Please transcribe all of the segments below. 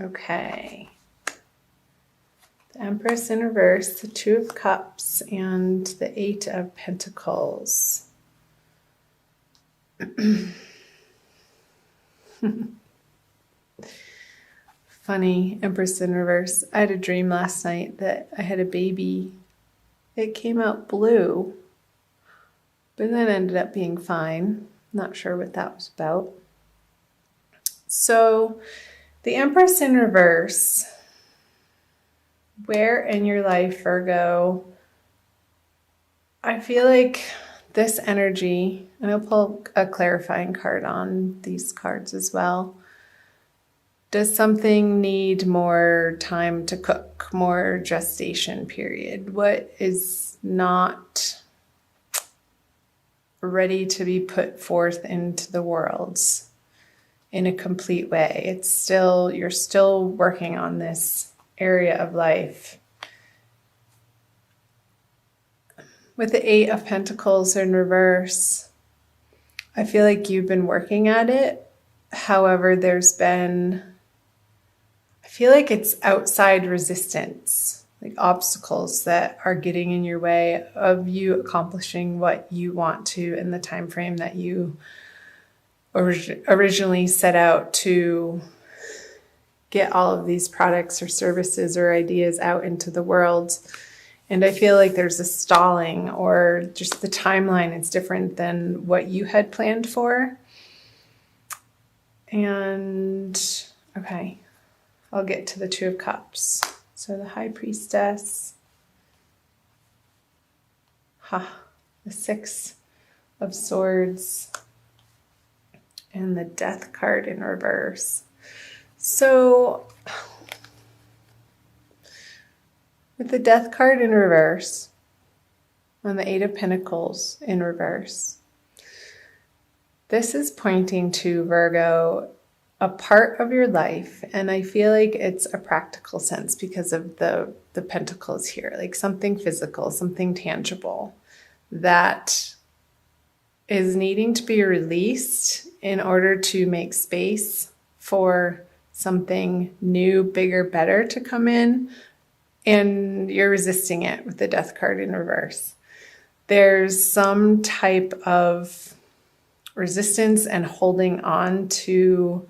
Okay. The Empress in reverse, the Two of Cups, and the Eight of Pentacles. Funny, Empress in reverse. I had a dream last night that I had a baby. It came out blue, but then ended up being fine. Not sure what that was about. So, the Empress in reverse, where in your life, Virgo, I feel like this energy, and I'll pull a clarifying card on these cards as well. Does something need more time to cook, more gestation period? What is not ready to be put forth into the world in a complete way? It's still, you're still working on this area of life. With the Eight of Pentacles in reverse, I feel like you've been working at it. However, there's been, I feel like it's outside resistance, like obstacles that are getting in your way of you accomplishing what you want to in the time frame that you originally set out to get all of these products or services or ideas out into the world. And I feel like there's a stalling, or just the timeline is different than what you had planned for. And okay, I'll get to the Two of Cups. So the High Priestess, the Six of Swords, and the Death card in reverse. So with the Death card in reverse, on the Eight of Pentacles in reverse, this is pointing to, Virgo, a part of your life, and I feel like it's a practical sense because of the pentacles here, like something physical, something tangible that is needing to be released in order to make space for something new, bigger, better to come in. And you're resisting it with the Death card in reverse. There's some type of resistance and holding on to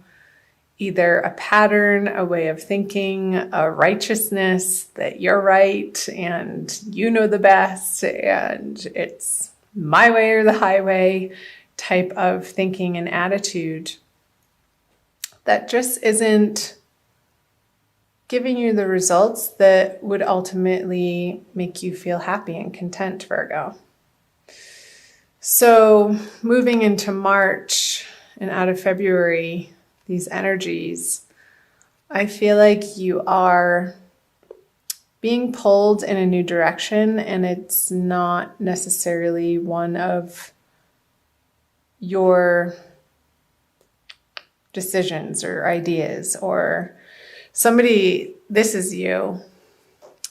either a pattern, a way of thinking, a righteousness that you're right and you know the best and it's my way or the highway type of thinking and attitude that just isn't giving you the results that would ultimately make you feel happy and content, Virgo. So moving into March and out of February, these energies, I feel like you are being pulled in a new direction, and it's not necessarily one of your decisions or ideas, or somebody, this is you.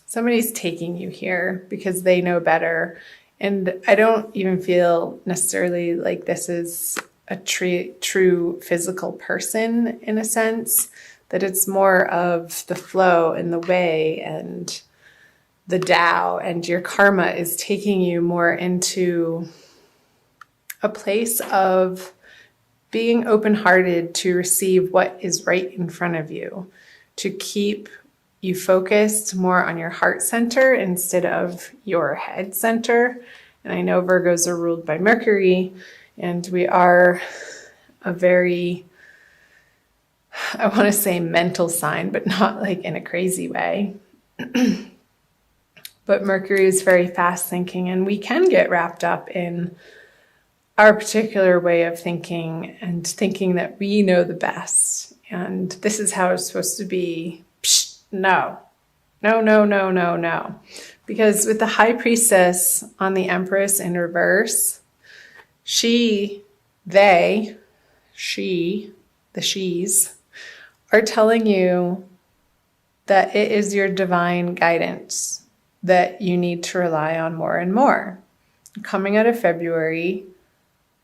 Somebody's taking you here because they know better. And I don't even feel necessarily like this is a true physical person in a sense, that it's more of the flow and the way and the Tao, and your karma is taking you more into a place of being open-hearted to receive what is right in front of you, to keep you focused more on your heart center instead of your head center. And I know Virgos are ruled by Mercury, and we are a very, I want to say mental sign, but not like in a crazy way. But Mercury is very fast thinking, and we can get wrapped up in our particular way of thinking and thinking that we know the best. And this is how it's supposed to be. Psh, no. Because with the High Priestess on the Empress in reverse, the she's are telling you that it is your divine guidance that you need to rely on more and more. Coming out of February,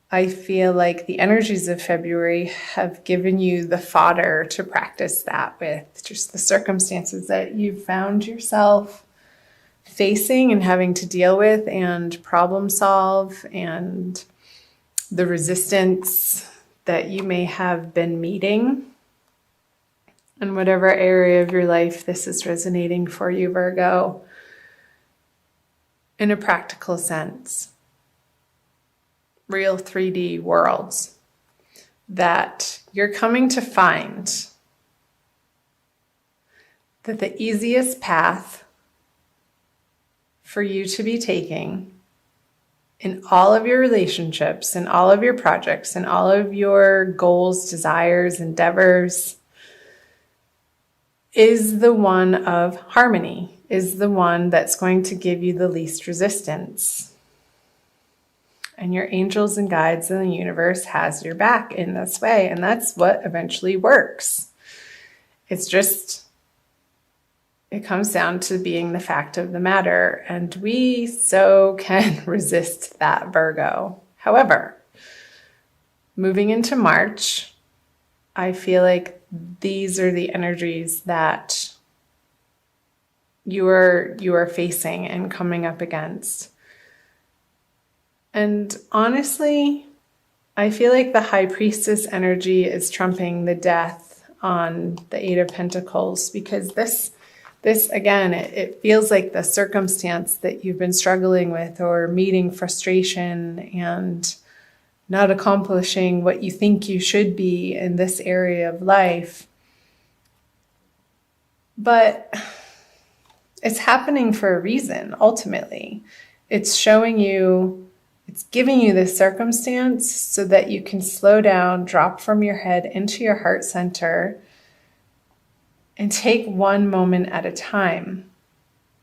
I feel like the energies of February have given you the fodder to practice that with, just the circumstances that you've found yourself facing and having to deal with and problem solve, and the resistance that you may have been meeting. In whatever area of your life this is resonating for you, Virgo, in a practical sense. Real 3D worlds that you're coming to find that the easiest path for you to be taking in all of your relationships, in all of your projects, in all of your goals, desires, endeavors, is the one of harmony, is the one that's going to give you the least resistance. And your angels and guides in the universe has your back in this way. And that's what eventually works. It's just, it comes down to being the fact of the matter. And we so can resist that, Virgo. However, moving into March, I feel like these are the energies that you are facing and coming up against. And honestly, I feel like the High Priestess energy is trumping the death on the Eight of Pentacles, because this again, it feels like the circumstance that you've been struggling with or meeting frustration and not accomplishing what you think you should be in this area of life. But it's happening for a reason, ultimately. It's showing you, it's giving you this circumstance so that you can slow down, drop from your head into your heart center, and take one moment at a time.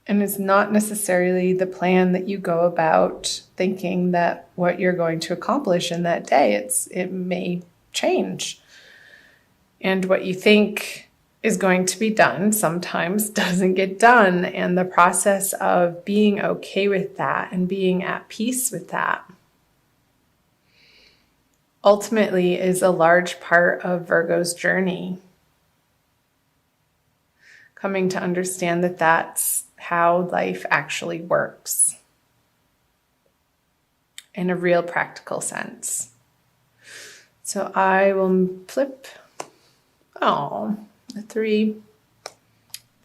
And it's not necessarily the plan that you go about thinking that what you're going to accomplish in that day. It may change. And what you think is going to be done sometimes doesn't get done. And the process of being okay with that and being at peace with that ultimately is a large part of Virgo's journey. Coming to understand that that's how life actually works in a real practical sense. So I will flip, the three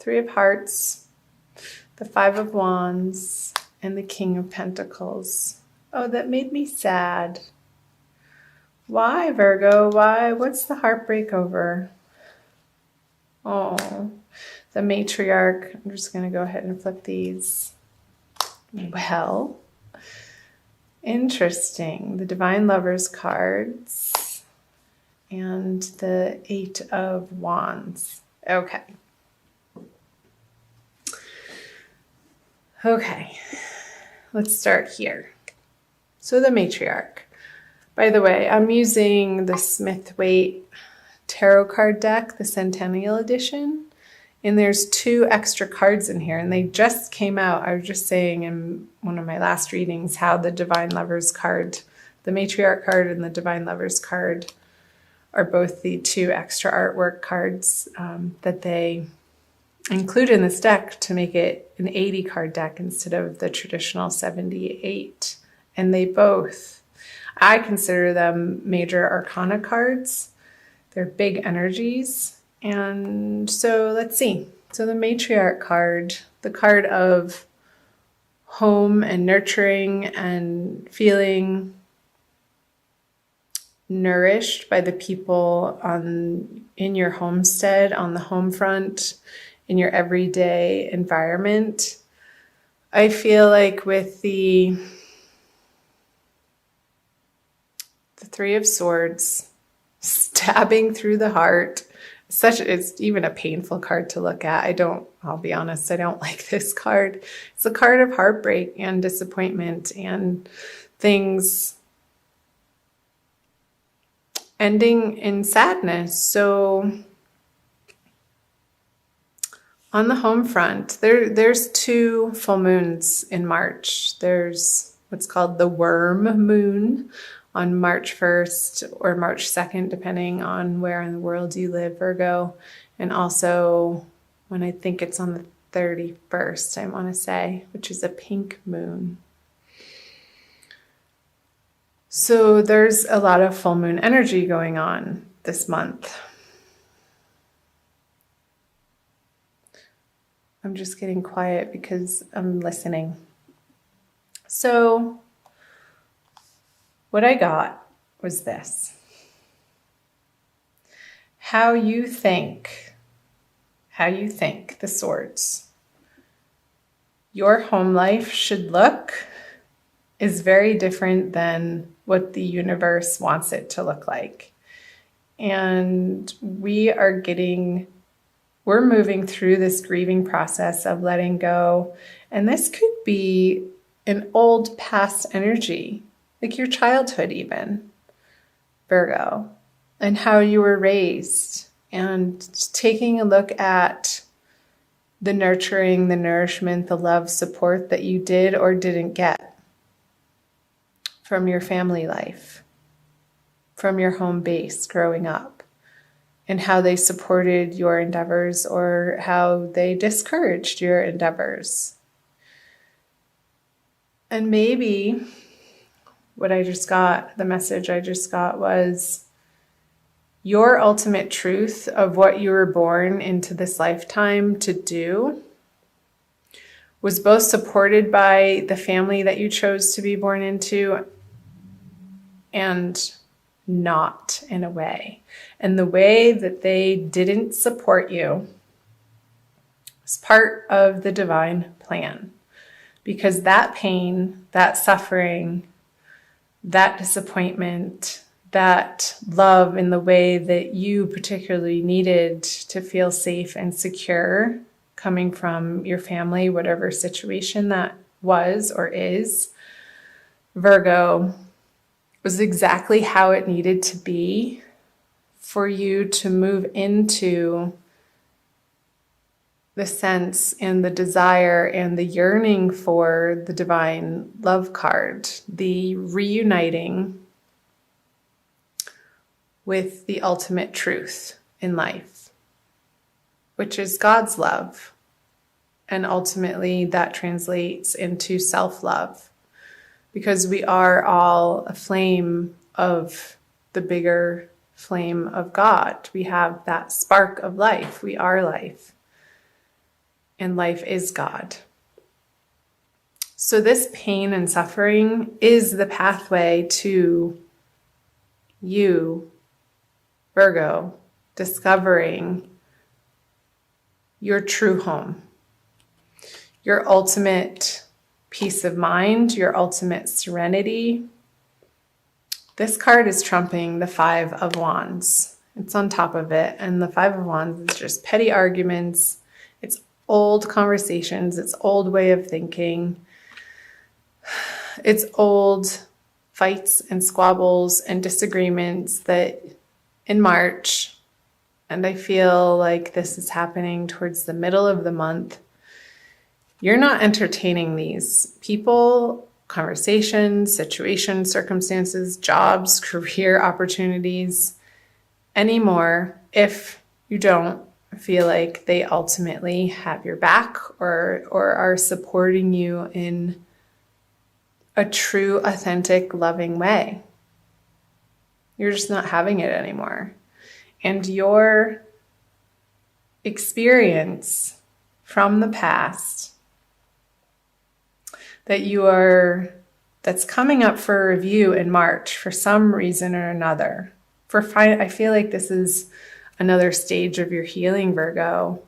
of hearts, the 5 of wands, and the King of Pentacles. Oh, that made me sad. Why, Virgo? Why? What's the heartbreak over? Oh, the matriarch. I'm just going to go ahead and flip these. Well, interesting. The Divine Lovers cards and the 8 of Wands. Okay. Okay, let's start here. So the matriarch. By the way, I'm using the Smith-Waite tarot card deck, the Centennial Edition. And there's 2 extra cards in here, and they just came out. I was just saying in one of my last readings how the Divine Lovers card, the Matriarch card and the Divine Lovers card are both the 2 extra artwork cards that they include in this deck to make it an 80 card deck instead of the traditional 78. And they both, I consider them major arcana cards. They're big energies. And so let's see. So the matriarch card, the card of home and nurturing and feeling nourished by the people in your homestead, on the home front, in your everyday environment. I feel like with the 3 of Swords stabbing through the heart, it's even a painful card to look at. I'll be honest, I don't like this card. It's a card of heartbreak and disappointment and things ending in sadness. So on the home front, there's 2 full moons in March. There's what's called the worm moon on March 1st or March 2nd, depending on where in the world you live, Virgo. And also when I think it's on the 31st, I want to say, which is a pink moon. So there's a lot of full moon energy going on this month. I'm just getting quiet because I'm listening. So what I got was this. How you think, the swords, your home life should look is very different than what the universe wants it to look like. And we're moving through this grieving process of letting go. And this could be an old past energy, like your childhood even, Virgo, and how you were raised, and taking a look at the nurturing, the nourishment, the love, support that you did or didn't get from your family life, from your home base growing up, and how they supported your endeavors or how they discouraged your endeavors. And maybe the message I just got was your ultimate truth of what you were born into this lifetime to do was both supported by the family that you chose to be born into and not, in a way. And the way that they didn't support you is part of the divine plan. Because that pain, that suffering, that disappointment, that love in the way that you particularly needed to feel safe and secure coming from your family, whatever situation that was or is, Virgo, was exactly how it needed to be for you to move into the sense and the desire and the yearning for the divine love card, the reuniting with the ultimate truth in life, which is God's love. And ultimately that translates into self-love, because we are all a flame of the bigger flame of God. We have that spark of life. We are life. And life is God. So this pain and suffering is the pathway to you, Virgo, discovering your true home, your ultimate peace of mind, your ultimate serenity. This card is trumping the Five of Wands. It's on top of it. And the Five of Wands is just petty arguments. It's old conversations. It's old way of thinking. It's old fights and squabbles and disagreements that in March, and I feel like this is happening towards the middle of the month, you're not entertaining these people, conversations, situations, circumstances, jobs, career opportunities anymore if you don't feel like they ultimately have your back or are supporting you in a true, authentic, loving way. You're just not having it anymore. And your experience from the past that's coming up for review in March for some reason or another. I feel like this is another stage of your healing, Virgo.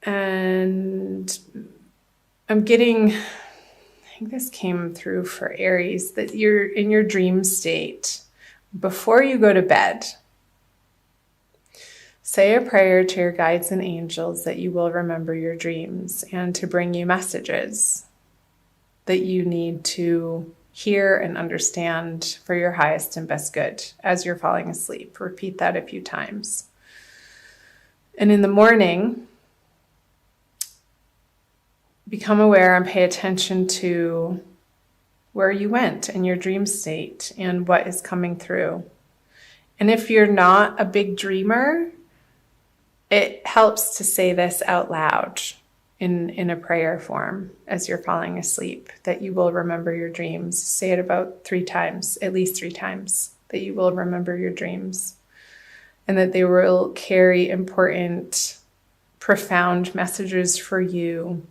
And I think this came through for Aries, that you're in your dream state. Before you go to bed, say a prayer to your guides and angels that you will remember your dreams and to bring you messages that you need to hear and understand for your highest and best good as you're falling asleep. Repeat that a few times. And in the morning, become aware and pay attention to where you went in your dream state and what is coming through. And if you're not a big dreamer, it helps to say this out loud in a prayer form as you're falling asleep, that you will remember your dreams. Say it about 3 times, at least 3 times, that you will remember your dreams and that they will carry important, profound messages for you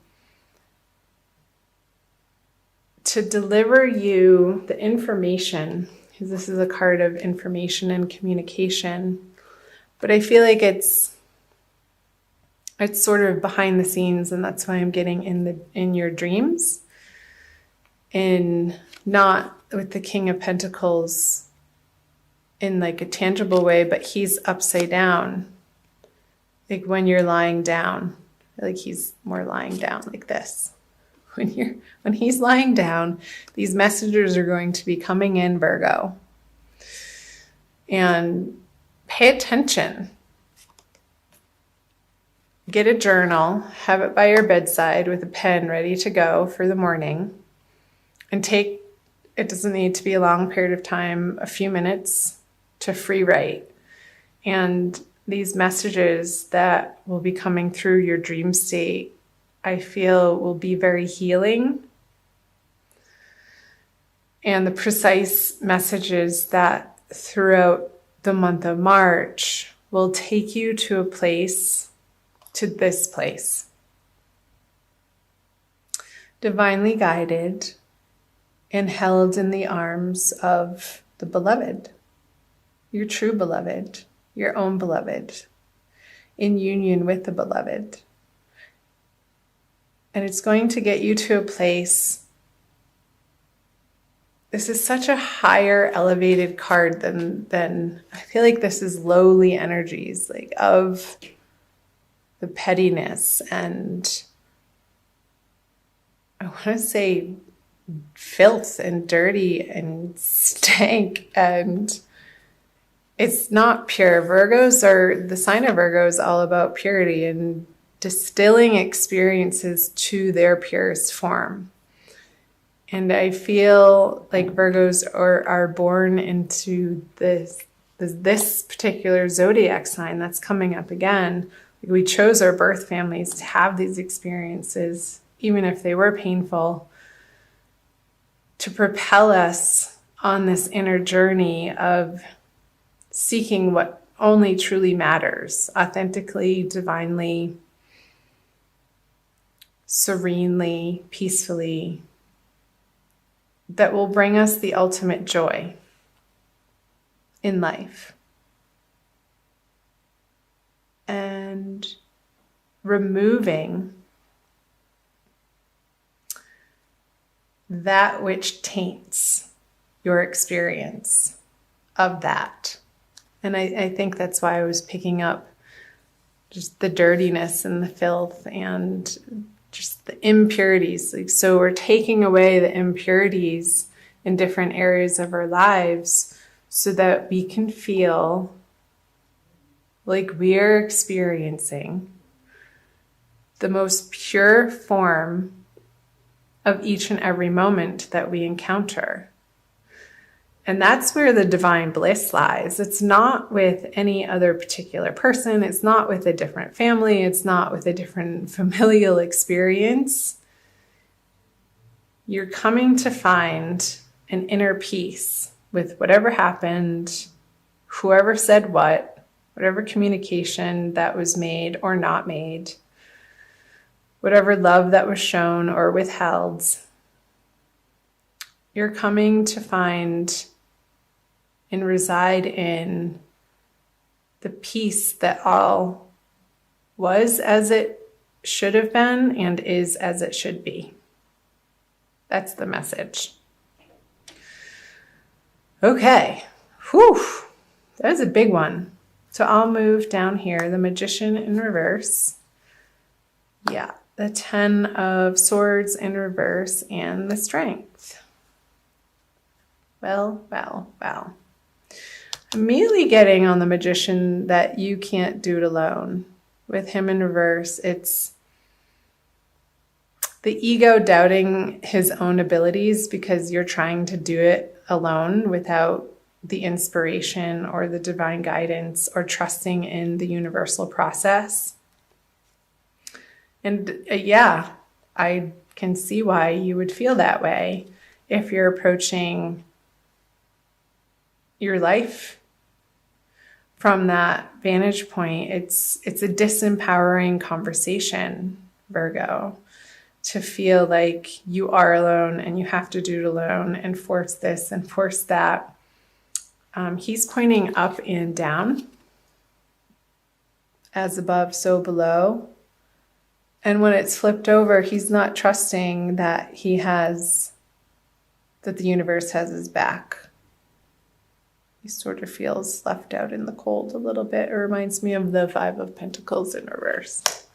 to deliver you the information, because this is a card of information and communication. But I feel like it's sort of behind the scenes, and that's why I'm getting in your dreams, and not with the King of Pentacles in like a tangible way, but he's upside down. Like when you're lying down, like he's more lying down like this. When he's lying down, these messages are going to be coming in, Virgo. And pay attention. Get a journal, have it by your bedside with a pen ready to go for the morning, and it doesn't need to be a long period of time, a few minutes to free write. And these messages that will be coming through your dream state, I feel will be very healing. And the precise messages that throughout the month of March will take you to this place. Divinely guided and held in the arms of the beloved, your true beloved, your own beloved, in union with the beloved. And it's going to get you to a place. This is such a higher elevated card than I feel like this is lowly energies, like of the pettiness and I want to say filth and dirty and stank, and it's not pure. The sign of Virgo is all about purity and distilling experiences to their purest form. And I feel like Virgos are born into this particular zodiac sign that's coming up again. We chose our birth families to have these experiences, even if they were painful, to propel us on this inner journey of seeking what only truly matters, authentically, divinely, serenely, peacefully, that will bring us the ultimate joy in life. And removing that which taints your experience of that. And I think that's why I was picking up just the dirtiness and the filth and just the impurities. Like, so we're taking away the impurities in different areas of our lives so that we can feel like we are experiencing the most pure form of each and every moment that we encounter. And that's where the divine bliss lies. It's not with any other particular person. It's not with a different family. It's not with a different familial experience. You're coming to find an inner peace with whatever happened, whoever said what, whatever communication that was made or not made, whatever love that was shown or withheld. You're coming to find and reside in the peace that all was as it should have been and is as it should be. That's the message. Okay. Whew. That is a big one. So I'll move down here, the Magician in reverse. Yeah, the 10 of Swords in reverse and the Strength. Well. I'm immediately getting on the Magician that you can't do it alone. With him in reverse, it's the ego doubting his own abilities because you're trying to do it alone without the inspiration or the divine guidance or trusting in the universal process. And yeah, I can see why you would feel that way if you're approaching your life from that vantage point. It's a disempowering conversation, Virgo, to feel like you are alone and you have to do it alone and force this and force that. He's pointing up and down, as above, so below. And when it's flipped over, he's not trusting that that the universe has his back. He sort of feels left out in the cold a little bit. It reminds me of the Five of Pentacles in reverse.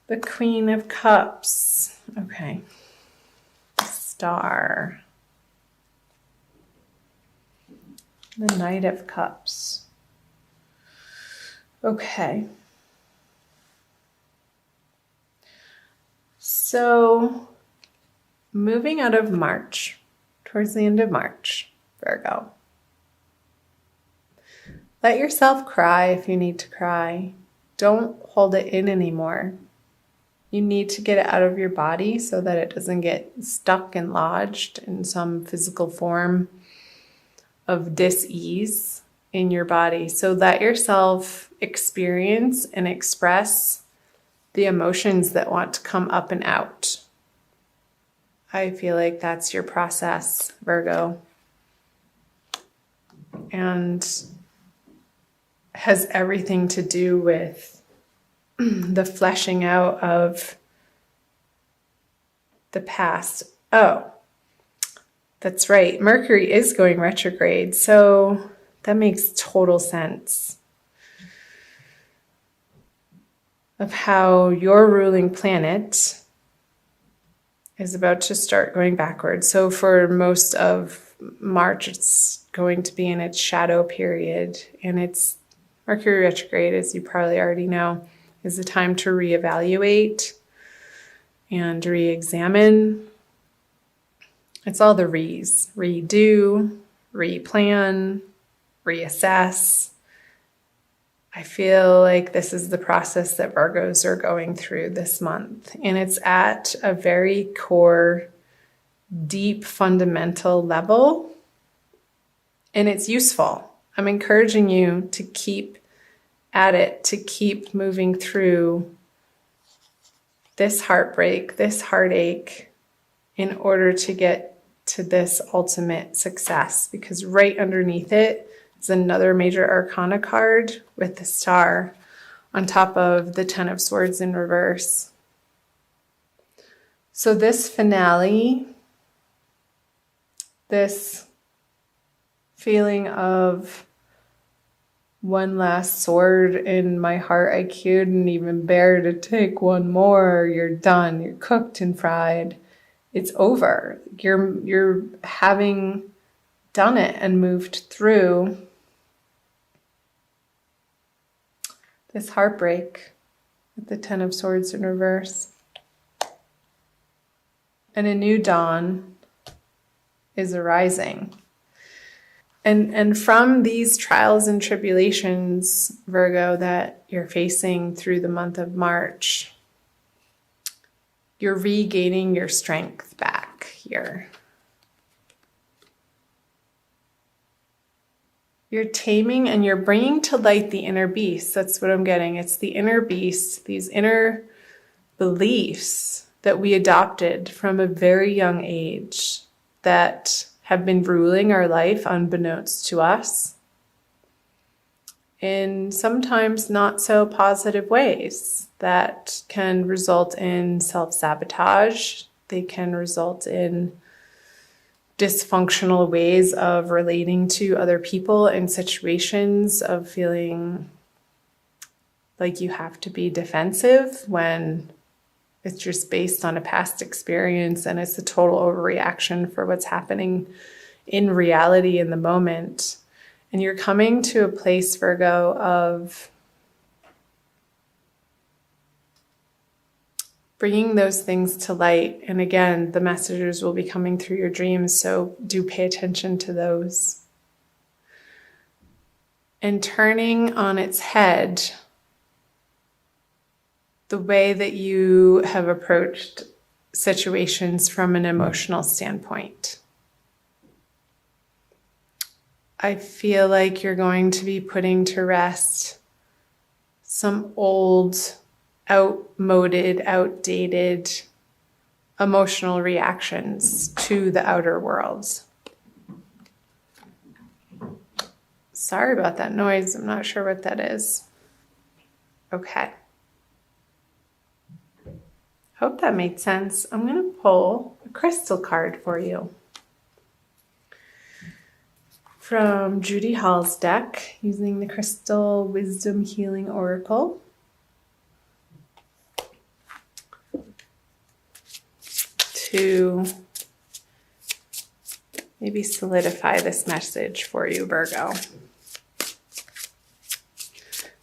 The Queen of Cups. Okay. Star. The Knight of Cups. Okay. So, moving out of March, towards the end of March, Virgo. Let yourself cry if you need to cry. Don't hold it in anymore. You need to get it out of your body so that it doesn't get stuck and lodged in some physical form of dis-ease in your body. So let yourself experience and express the emotions that want to come up and out. I feel like that's your process, Virgo. And has everything to do with the fleshing out of the past. Oh, that's right. Mercury is going retrograde, so that makes total sense of how your ruling planet is about to start going backwards. So for most of March, it's going to be in its shadow period, and it's Mercury retrograde, as you probably already know, is a time to reevaluate and re-examine. It's all the re's: redo, replan, reassess. I feel like this is the process that Virgos are going through this month, and it's at a very core, deep, fundamental level, and it's useful. I'm encouraging you to keep at it, to keep moving through this heartbreak, this heartache, in order to get to this ultimate success, because right underneath it is another major arcana card with the star on top of the Ten of Swords in reverse. So this finale, this feeling of one last sword in my heart, I couldn't even bear to take one more. You're done. You're cooked and fried. It's over. You're having done it and moved through this heartbreak with the Ten of Swords in reverse. And a new dawn is arising. And from these trials and tribulations, Virgo, that you're facing through the month of March, you're regaining your strength back here. You're taming and you're bringing to light the inner beast. That's what I'm getting. It's the inner beast, these inner beliefs that we adopted from a very young age that have been ruling our life unbeknownst to us in sometimes not so positive ways that can result in self-sabotage. They can result in dysfunctional ways of relating to other people in situations, of feeling like you have to be defensive when it's just based on a past experience and it's a total overreaction for what's happening in reality in the moment. And you're coming to a place, Virgo, of bringing those things to light. And again, the messages will be coming through your dreams, so do pay attention to those. And turning on its head the way that you have approached situations from an emotional standpoint. I feel like you're going to be putting to rest some old, outmoded, outdated emotional reactions to the outer world. Sorry about that noise. I'm not sure what that is. Okay. Hope that made sense. I'm going to pull a crystal card for you from Judy Hall's deck using the Crystal Wisdom Healing Oracle. To maybe solidify this message for you, Virgo.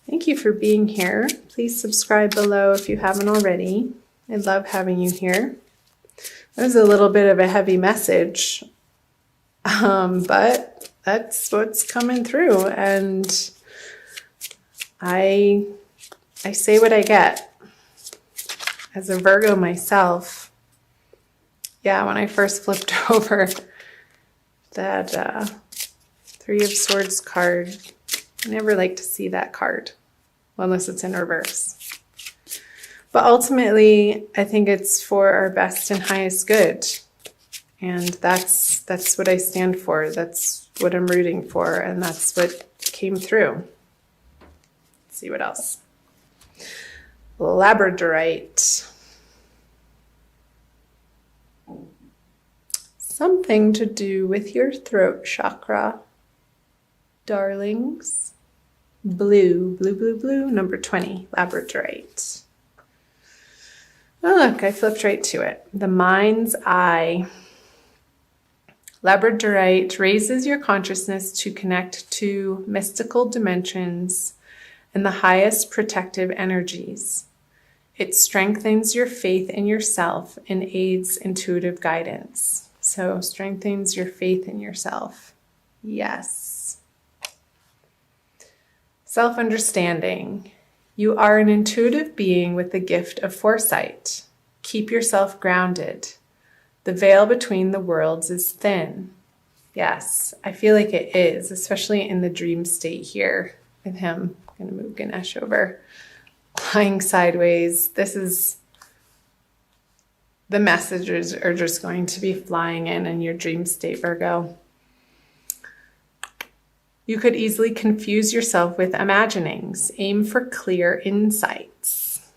Thank you for being here. Please subscribe below if you haven't already. I love having you here. That was a little bit of a heavy message, but that's what's coming through, and I say what I get. As a Virgo myself, yeah, when I first flipped over that Three of Swords card, I never like to see that card, well, unless it's in reverse. But ultimately, I think it's for our best and highest good. And that's what I stand for. That's what I'm rooting for. And that's what came through. Let's see what else. Labradorite. Something to do with your throat chakra, darlings. Blue, blue, blue, blue, number 20, labradorite. Oh, look, I flipped right to it. The mind's eye. Labradorite raises your consciousness to connect to mystical dimensions and the highest protective energies. It strengthens your faith in yourself and aids intuitive guidance. So, strengthens your faith in yourself. Yes. Self-understanding. You are an intuitive being with the gift of foresight. Keep yourself grounded. The veil between the worlds is thin. Yes, I feel like it is, especially in the dream state here with him. I'm going to move Ganesh over. Lying sideways. This is, the messages are just going to be flying in your dream state, Virgo. You could easily confuse yourself with imaginings. Aim for clear insights.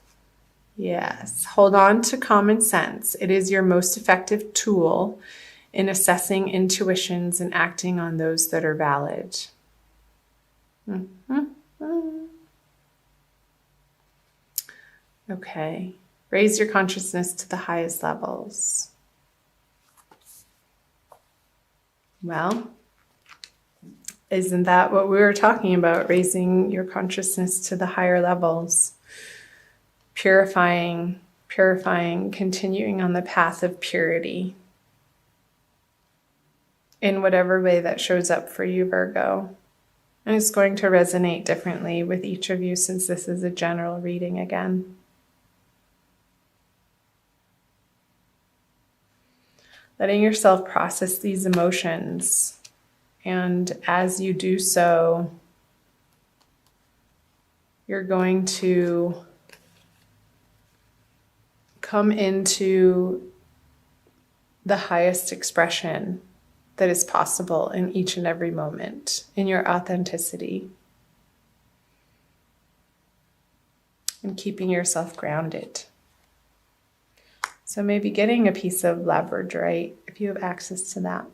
Yes, hold on to common sense. It is your most effective tool in assessing intuitions and acting on those that are valid. Okay, raise your consciousness to the highest levels. Well, isn't that what we were talking about? Raising your consciousness to the higher levels. Purifying, continuing on the path of purity. In whatever way that shows up for you, Virgo. And it's going to resonate differently with each of you since this is a general reading again. Letting yourself process these emotions. And as you do so, you're going to come into the highest expression that is possible in each and every moment, in your authenticity. And keeping yourself grounded. So maybe getting a piece of labradorite if you have access to that.